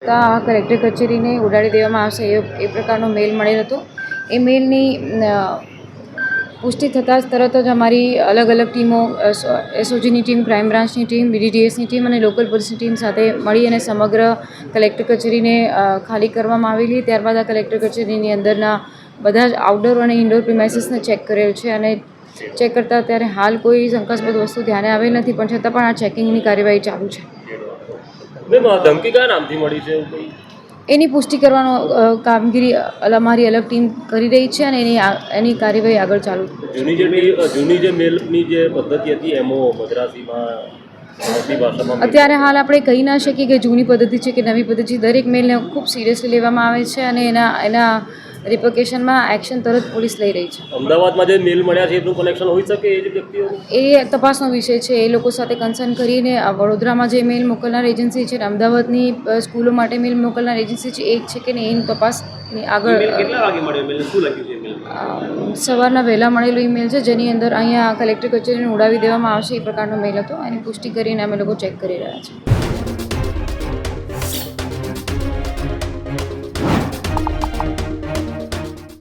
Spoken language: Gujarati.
કલેક્ટર કચેરીને ઉડાડી દેવામાં આવશે એ પ્રકારનો મેલ મળેલ હતો. એ મેલની પુષ્ટિ થતાં જ તરત જ અમારી અલગ અલગ ટીમો એસઓજીની ટીમ, ક્રાઇમ બ્રાન્ચની ટીમ, બીડીડીએસની ટીમ અને લોકલ પોલીસની ટીમ સાથે મળી અને સમગ્ર કલેક્ટર કચેરીને ખાલી કરવામાં આવેલી. ત્યારબાદ આ કલેક્ટર કચેરીની અંદરના બધા જ આઉટડોર અને ઇન્ડોર પ્રિમાઇસીસને ચેક કરેલ છે અને ચેક કરતાં ત્યારે હાલ કોઈ શંકાસ્પદ વસ્તુ ધ્યાને આવેલ નથી, પણ છતાં પણ આ ચેકિંગની કાર્યવાહી ચાલુ છે. ધમકી કયા નામથી મળી છે એની પુષ્ટિ કરવાનો કામગીરી અમારી અલગ ટીમ કરી રહી છે અને એની કાર્યવાહી આગળ ચાલુ. જૂની જે મેલની જે પદ્ધતિ હતી એમાં મદ્રાસીમાં અત્યારે હાલ આપણે કહી ના શકીએ કે જૂની પદ્ધતિ છે કે નવી પદ્ધતિ. દરેક મેલને ખૂબ સિરિયસલી લેવામાં આવે છે અને એના રિપોર્કેશનમાં એક્શન તરત પોલીસ લઈ રહી છે. અમદાવાદમાં જે મેલ મળ્યા છે એનું કનેક્શન હોઈ શકે એ વ્યક્તિઓ એ તપાસનો વિષય છે. એ લોકો સાથે કન્સર્ન કરીને વડોદરામાં જે મેલ મોકલનાર એજન્સી છે, અમદાવાદની સ્કૂલો માટે મેલ મોકલનાર એજન્સી છે, એક છે કે નહીં એની તપાસની આગળ. કેટલા વાગે મળ્યો મેલ? શું લખ્યું છે મેલ? સવારના વહેલા મળેલો ઈમેલ છે જેની અંદર અહીંયા કલેક્ટર કચેરીને ઉડાવી દેવામાં આવશે એ પ્રકારનો મેલ હતો. એની પુષ્ટિ કરીને અમે લોકો ચેક કરી રહ્યા છીએ.